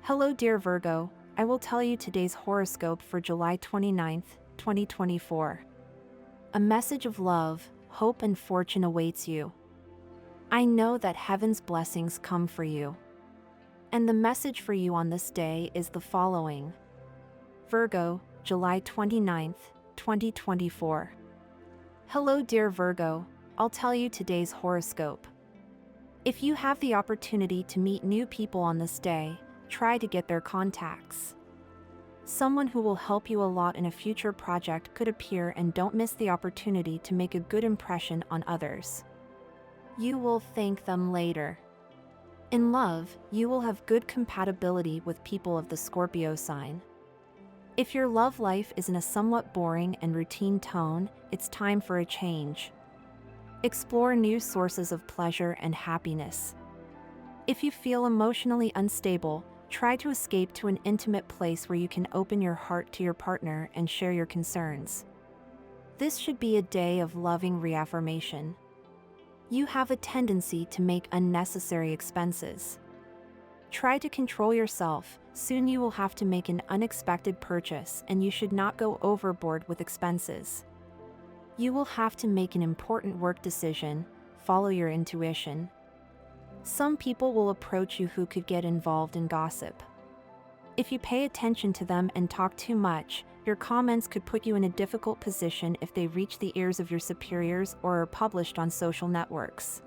Hello, dear Virgo. I will tell you today's horoscope for July 29th, 2024. A message of love, hope, and fortune awaits you. I know that heaven's blessings come for you. And the message for you on this day is the following. Virgo, July 29th, 2024. Hello, dear Virgo. I'll tell you today's horoscope. If you have the opportunity to meet new people on this day, try to get their contacts. Someone who will help you a lot in a future project could appear, and don't miss the opportunity to make a good impression on others. You will thank them later. In love, you will have good compatibility with people of the Scorpio sign. If your love life is in a somewhat boring and routine tone, it's time for a change. Explore new sources of pleasure and happiness. If you feel emotionally unstable, try to escape to an intimate place where you can open your heart to your partner and share your concerns. This should be a day of loving reaffirmation. You have a tendency to make unnecessary expenses. Try to control yourself. Soon you will have to make an unexpected purchase, and you should not go overboard with expenses. You will have to make an important work decision. Follow your intuition. Some people will approach you who could get involved in gossip. If you pay attention to them and talk too much, your comments could put you in a difficult position if they reach the ears of your superiors or are published on social networks.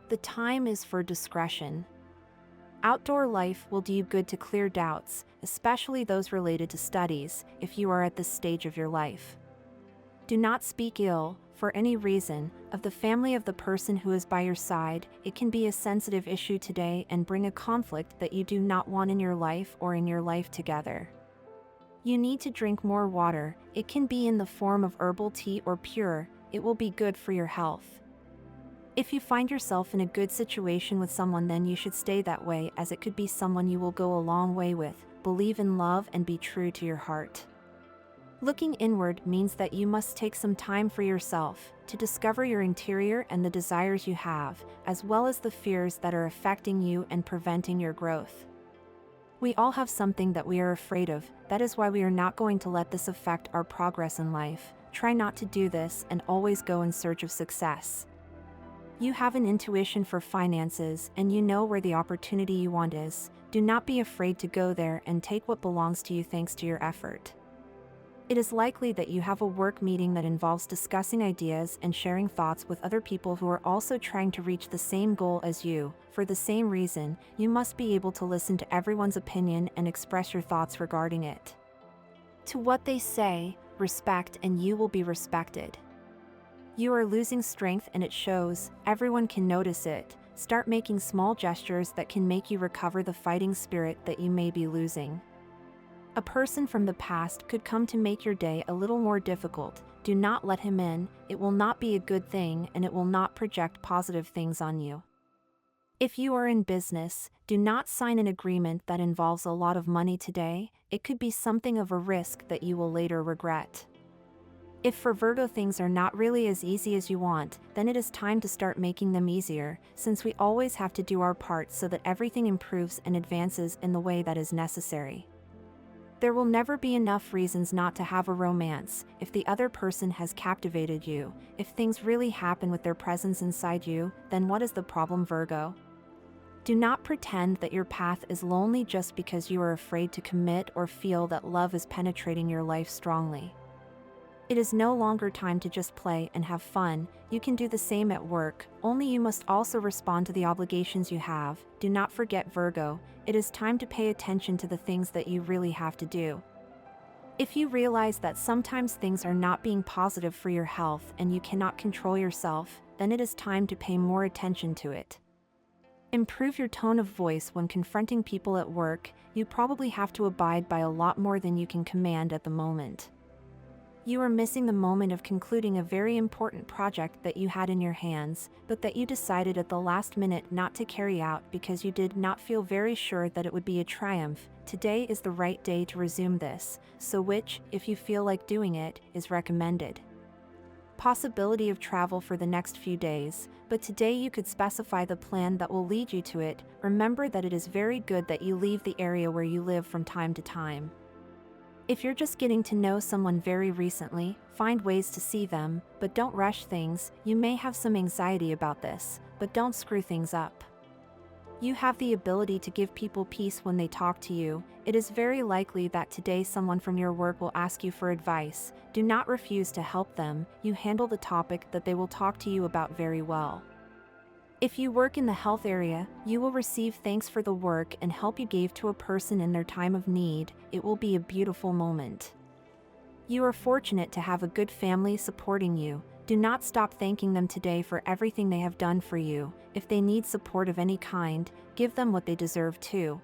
The time is for discretion. Outdoor life will do you good to clear doubts, especially those related to studies, if you are at this stage of your life. Do not speak ill, for any reason, of the family of the person who is by your side. It can be a sensitive issue today and bring a conflict that you do not want in your life or in your life together. You need to drink more water. It can be in the form of herbal tea or pure. It will be good for your health. If you find yourself in a good situation with someone, then you should stay that way, as it could be someone you will go a long way with. Believe in love and be true to your heart. Looking inward means that you must take some time for yourself, to discover your interior and the desires you have, as well as the fears that are affecting you and preventing your growth. We all have something that we are afraid of. That is why we are not going to let this affect our progress in life. Try not to do this and always go in search of success. You have an intuition for finances, and you know where the opportunity you want is. Do not be afraid to go there and take what belongs to you thanks to your effort. It is likely that you have a work meeting that involves discussing ideas and sharing thoughts with other people who are also trying to reach the same goal as you. For the same reason, you must be able to listen to everyone's opinion and express your thoughts regarding it. To what they say, respect, and you will be respected. You are losing strength, and it shows. Everyone can notice it. Start making small gestures that can make you recover the fighting spirit that you may be losing. A person from the past could come to make your day a little more difficult. Do not let him in. It will not be a good thing, and it will not project positive things on you. If you are in business, do not sign an agreement that involves a lot of money today. It could be something of a risk that you will later regret. If for Virgo things are not really as easy as you want, then it is time to start making them easier, since we always have to do our part so that everything improves and advances in the way that is necessary. There will never be enough reasons not to have a romance. If the other person has captivated you, if things really happen with their presence inside you, then what is the problem, Virgo? Do not pretend that your path is lonely just because you are afraid to commit or feel that love is penetrating your life strongly. It is no longer time to just play and have fun. You can do the same at work, only you must also respond to the obligations you have. Do not forget, Virgo, it is time to pay attention to the things that you really have to do. If you realize that sometimes things are not being positive for your health and you cannot control yourself, then it is time to pay more attention to it. Improve your tone of voice when confronting people at work. You probably have to abide by a lot more than you can command at the moment. You are missing the moment of concluding a very important project that you had in your hands, but that you decided at the last minute not to carry out because you did not feel very sure that it would be a triumph. Today is the right day to resume this, so which, if you feel like doing it, is recommended. possibility of travel for the next few days, but today you could specify the plan that will lead you to it. Remember that it is very good that you leave the area where you live from time to time. If you're just getting to know someone very recently, find ways to see them, but don't rush things. You may have some anxiety about this, but don't screw things up. You have the ability to give people peace when they talk to you. It is very likely that today someone from your work will ask you for advice. Do not refuse to help them. You handle the topic that they will talk to you about very well. If you work in the health area, you will receive thanks for the work and help you gave to a person in their time of need. It will be a beautiful moment. You are fortunate to have a good family supporting you. Do not stop thanking them today for everything they have done for you. If they need support of any kind, give them what they deserve too.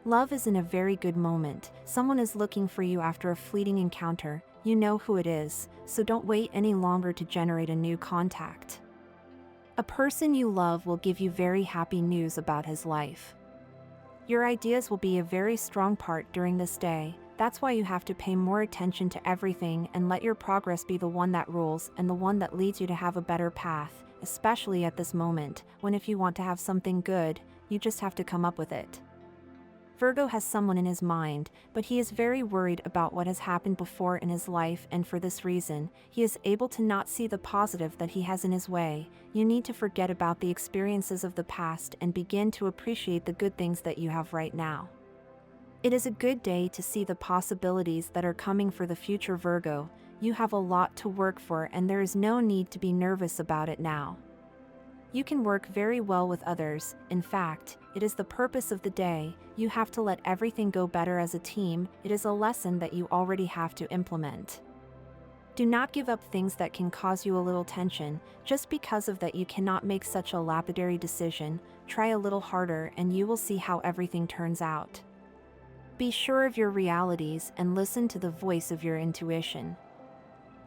Love is in a very good moment. Someone is looking for you after a fleeting encounter. You know who it is, so don't wait any longer to generate a new contact. A person you love will give you very happy news about his life. Your ideas will be a very strong part during this day. That's why you have to pay more attention to everything and let your progress be the one that rules and the one that leads you to have a better path, especially at this moment, when if you want to have something good, you just have to come up with it. Virgo has someone in his mind, but he is very worried about what has happened before in his life, and for this reason, he is able to not see the positive that he has in his way. You need to forget about the experiences of the past and begin to appreciate the good things that you have right now. It is a good day to see the possibilities that are coming for the future, Virgo. You have a lot to work for and there is no need to be nervous about it now. You can work very well with others. In fact, it is the purpose of the day. You have to let everything go better as a team. It is a lesson that you already have to implement. Do not give up things that can cause you a little tension. Just because of that you cannot make such a lapidary decision. Try a little harder and you will see how everything turns out. Be sure of your realities and listen to the voice of your intuition.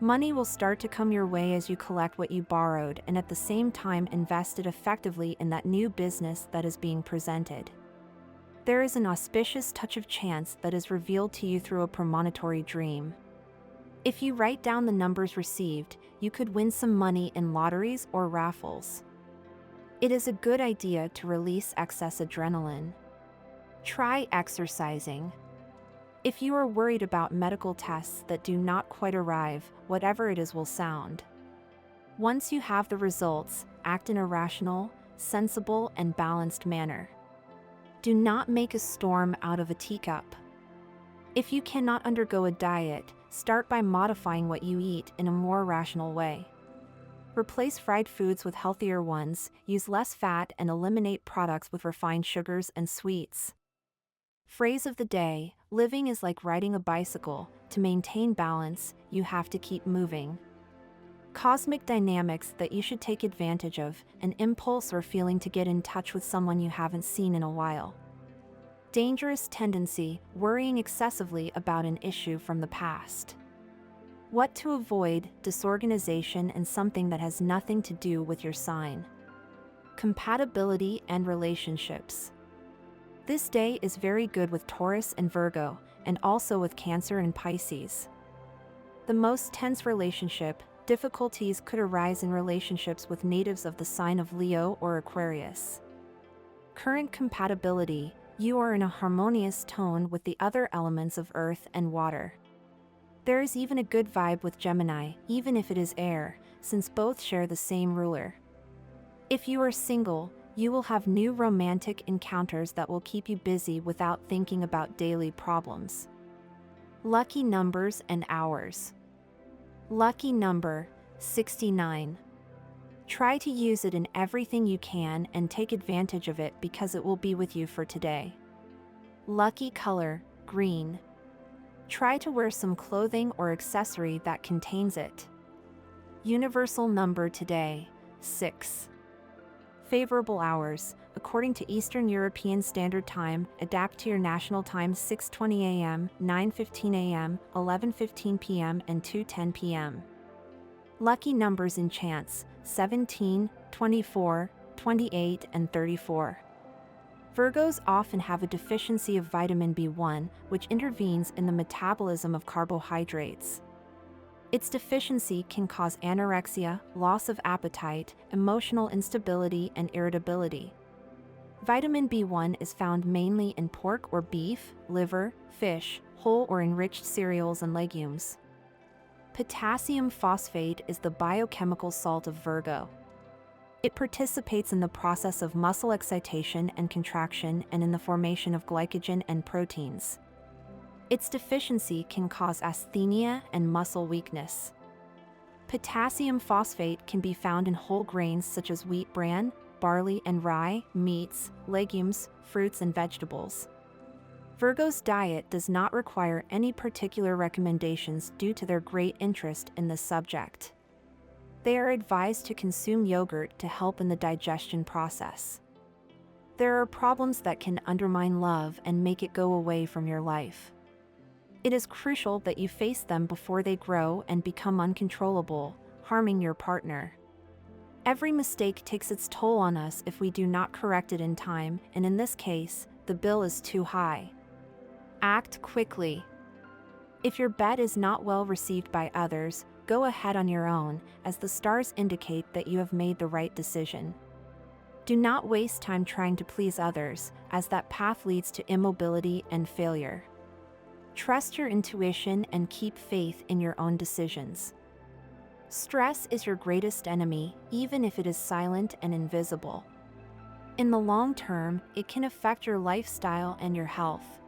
Money will start to come your way as you collect what you borrowed and at the same time invest it effectively in that new business that is being presented. There is an auspicious touch of chance that is revealed to you through a premonitory dream. If you write down the numbers received, you could win some money in lotteries or raffles. It is a good idea to release excess adrenaline. Try exercising. If you are worried about medical tests that do not quite arrive, whatever it is will sound. Once you have the results, act in a rational, sensible, and balanced manner. Do not make a storm out of a teacup. If you cannot undergo a diet, start by modifying what you eat in a more rational way. Replace fried foods with healthier ones, use less fat and eliminate products with refined sugars and sweets. Phrase of the day: living is like riding a bicycle. To maintain balance, you have to keep moving. Cosmic dynamics that you should take advantage of, an impulse or feeling to get in touch with someone you haven't seen in a while. Dangerous tendency, worrying excessively about an issue from the past. What to avoid: disorganization and something that has nothing to do with your sign. Compatibility and relationships. This day is very good with Taurus and Virgo, and also with Cancer and Pisces. The most tense relationship difficulties could arise in relationships with natives of the sign of Leo or Aquarius. Current compatibility: you are in a harmonious tone with the other elements of earth and water. There is even a good vibe with Gemini, even if it is air, since both share the same ruler. If you are single, you will have new romantic encounters that will keep you busy without thinking about daily problems. Lucky numbers and hours. Lucky number: 69. Try to use it in everything you can and take advantage of it because it will be with you for today. Lucky color: green. Try to wear some clothing or accessory that contains it. Universal number today: 6. Favorable hours: according to Eastern European Standard Time, adapt to your national time: 6:20 a.m., 9:15 a.m., 11:15 p.m., and 2:10 p.m. Lucky numbers and chance: 17, 24, 28, and 34. Virgos often have a deficiency of vitamin B1, which intervenes in the metabolism of carbohydrates. Its deficiency can cause anorexia, loss of appetite, emotional instability, and irritability. Vitamin B1 is found mainly in pork or beef, liver, fish, whole or enriched cereals and legumes. Potassium phosphate is the biochemical salt of Virgo. It participates in the process of muscle excitation and contraction and in the formation of glycogen and proteins. Its deficiency can cause asthenia and muscle weakness. Potassium phosphate can be found in whole grains such as wheat bran, barley and rye, meats, legumes, fruits, and vegetables. Virgo's diet does not require any particular recommendations due to their great interest in this subject. They are advised to consume yogurt to help in the digestion process. There are problems that can undermine love and make it go away from your life. It is crucial that you face them before they grow and become uncontrollable, harming your partner. Every mistake takes its toll on us if we do not correct it in time, and in this case, the bill is too high. Act quickly. If your bet is not well received by others, go ahead on your own, as the stars indicate that you have made the right decision. Do not waste time trying to please others, as that path leads to immobility and failure. Trust your intuition and keep faith in your own decisions. Stress is your greatest enemy, even if it is silent and invisible. In the long term, it can affect your lifestyle and your health.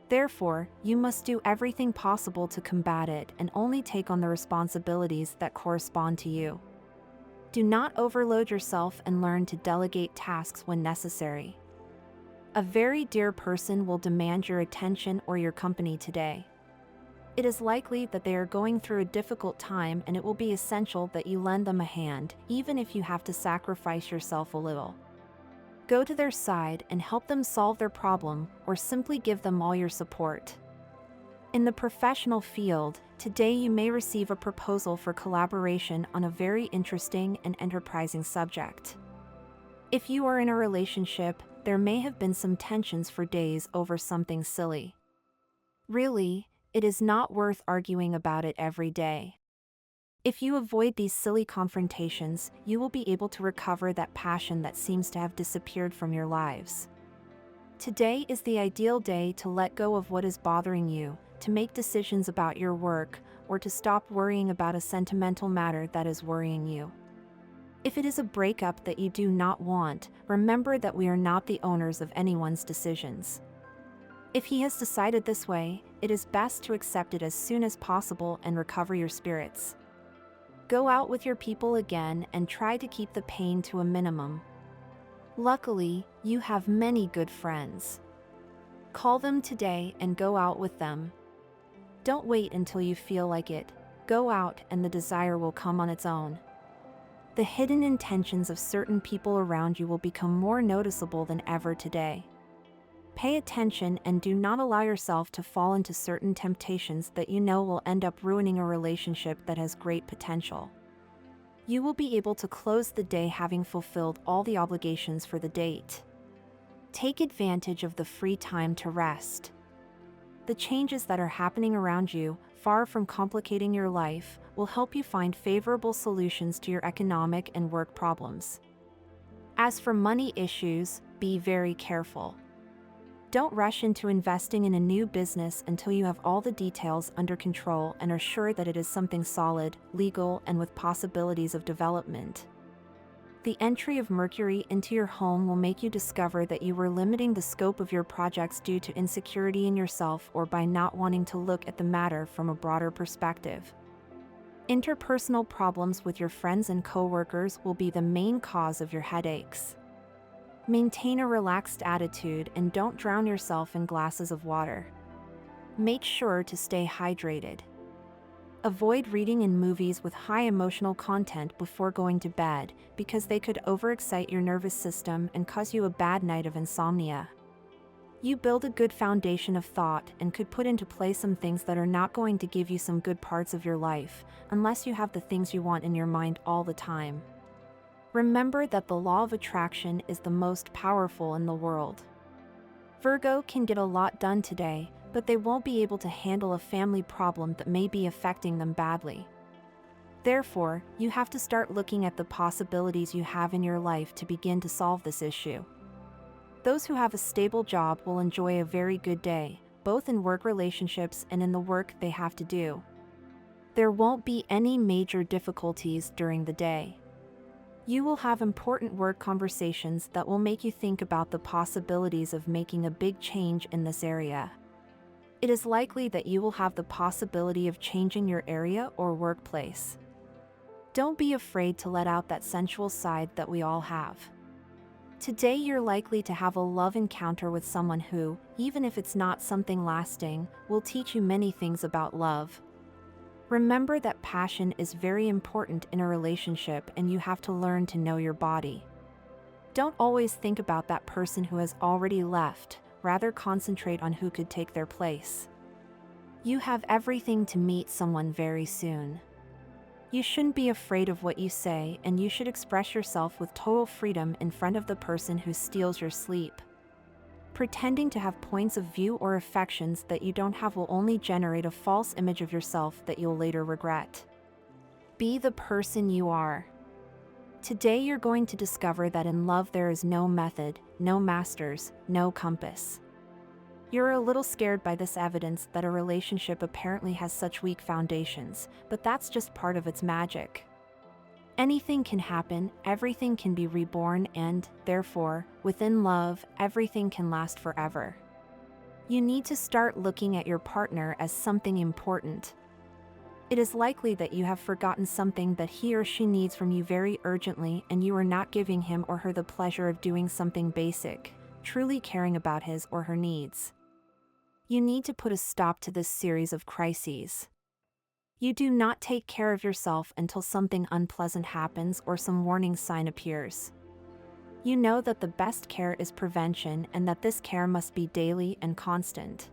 Therefore, you must do everything possible to combat it and only take on the responsibilities that correspond to you. Do not overload yourself and learn to delegate tasks when necessary. A very dear person will demand your attention or your company today. It is likely that they are going through a difficult time, and it will be essential that you lend them a hand, even if you have to sacrifice yourself a little. Go to their side and help them solve their problem, or simply give them all your support. In the professional field, today you may receive a proposal for collaboration on a very interesting and enterprising subject. If you are in a relationship, there may have been some tensions for days over something silly. Really, it is not worth arguing about it every day. If you avoid these silly confrontations, you will be able to recover that passion that seems to have disappeared from your lives. Today is the ideal day to let go of what is bothering you, to make decisions about your work, or to stop worrying about a sentimental matter that is worrying you. If it is a breakup that you do not want, remember that we are not the owners of anyone's decisions. If he has decided this way, it is best to accept it as soon as possible and recover your spirits. Go out with your people again and try to keep the pain to a minimum. Luckily, you have many good friends. Call them today and go out with them. Don't wait until you feel like it. Go out and the desire will come on its own. The hidden intentions of certain people around you will become more noticeable than ever today. Pay attention and do not allow yourself to fall into certain temptations that you know will end up ruining a relationship that has great potential. You will be able to close the day having fulfilled all the obligations for the date. Take advantage of the free time to rest. The changes that are happening around you, far from complicating your life, will help you find favorable solutions to your economic and work problems. As for money issues, be very careful. Don't rush into investing in a new business until you have all the details under control and are sure that it is something solid, legal, and with possibilities of development. The entry of Mercury into your home will make you discover that you were limiting the scope of your projects due to insecurity in yourself or by not wanting to look at the matter from a broader perspective. Interpersonal problems with your friends and coworkers will be the main cause of your headaches. Maintain a relaxed attitude and don't drown yourself in glasses of water. Make sure to stay hydrated. Avoid reading in movies with high emotional content before going to bed, because they could overexcite your nervous system and cause you a bad night of insomnia. You build a good foundation of thought and could put into place some things that are not going to give you some good parts of your life, unless you have the things you want in your mind all the time. Remember that the law of attraction is the most powerful in the world. Virgo can get a lot done today, but they won't be able to handle a family problem that may be affecting them badly. Therefore, you have to start looking at the possibilities you have in your life to begin to solve this issue. Those who have a stable job will enjoy a very good day, both in work relationships and in the work they have to do. There won't be any major difficulties during the day. You will have important work conversations that will make you think about the possibilities of making a big change in this area. It is likely that you will have the possibility of changing your area or workplace. Don't be afraid to let out that sensual side that we all have. Today you're likely to have a love encounter with someone who, even if it's not something lasting, will teach you many things about love. Remember that passion is very important in a relationship and you have to learn to know your body. Don't always think about that person who has already left, rather concentrate on who could take their place. You have everything to meet someone very soon. You shouldn't be afraid of what you say, and you should express yourself with total freedom in front of the person who steals your sleep. Pretending to have points of view or affections that you don't have will only generate a false image of yourself that you'll later regret. Be the person you are. Today you're going to discover that in love there is no method, no masters, no compass. You're a little scared by this evidence that a relationship apparently has such weak foundations, but that's just part of its magic. Anything can happen, everything can be reborn, and, therefore, within love, everything can last forever. You need to start looking at your partner as something important. It is likely that you have forgotten something that he or she needs from you very urgently, and you are not giving him or her the pleasure of doing something basic, truly caring about his or her needs. You need to put a stop to this series of crises. You do not take care of yourself until something unpleasant happens or some warning sign appears. You know that the best care is prevention and that this care must be daily and constant.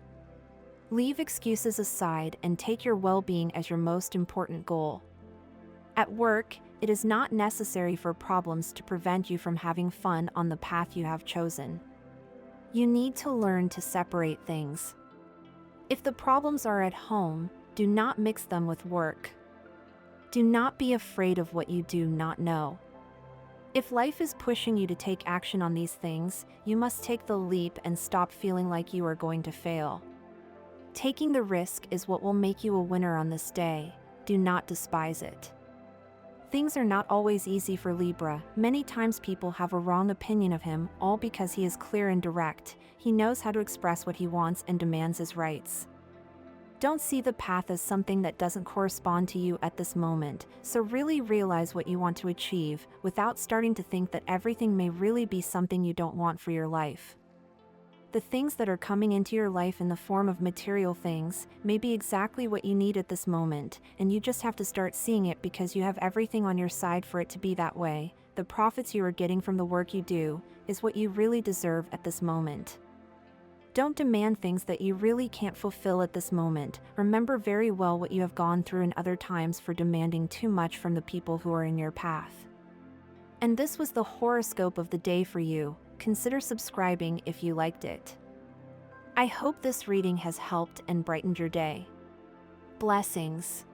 Leave excuses aside and take your well-being as your most important goal. At work, it is not necessary for problems to prevent you from having fun on the path you have chosen. You need to learn to separate things. If the problems are at home, do not mix them with work. Do not be afraid of what you do not know. If life is pushing you to take action on these things, you must take the leap and stop feeling like you are going to fail. Taking the risk is what will make you a winner on this day. Do not despise it. Things are not always easy for Libra. Many times people have a wrong opinion of him, all because he is clear and direct. He knows how to express what he wants and demands his rights. Don't see the path as something that doesn't correspond to you at this moment, so really realize what you want to achieve, without starting to think that everything may really be something you don't want for your life. The things that are coming into your life in the form of material things may be exactly what you need at this moment, and you just have to start seeing it because you have everything on your side for it to be that way. The profits you are getting from the work you do is what you really deserve at this moment. Don't demand things that you really can't fulfill at this moment. Remember very well what you have gone through in other times for demanding too much from the people who are in your path. And this was the horoscope of the day for you. Consider subscribing if you liked it. I hope this reading has helped and brightened your day. Blessings.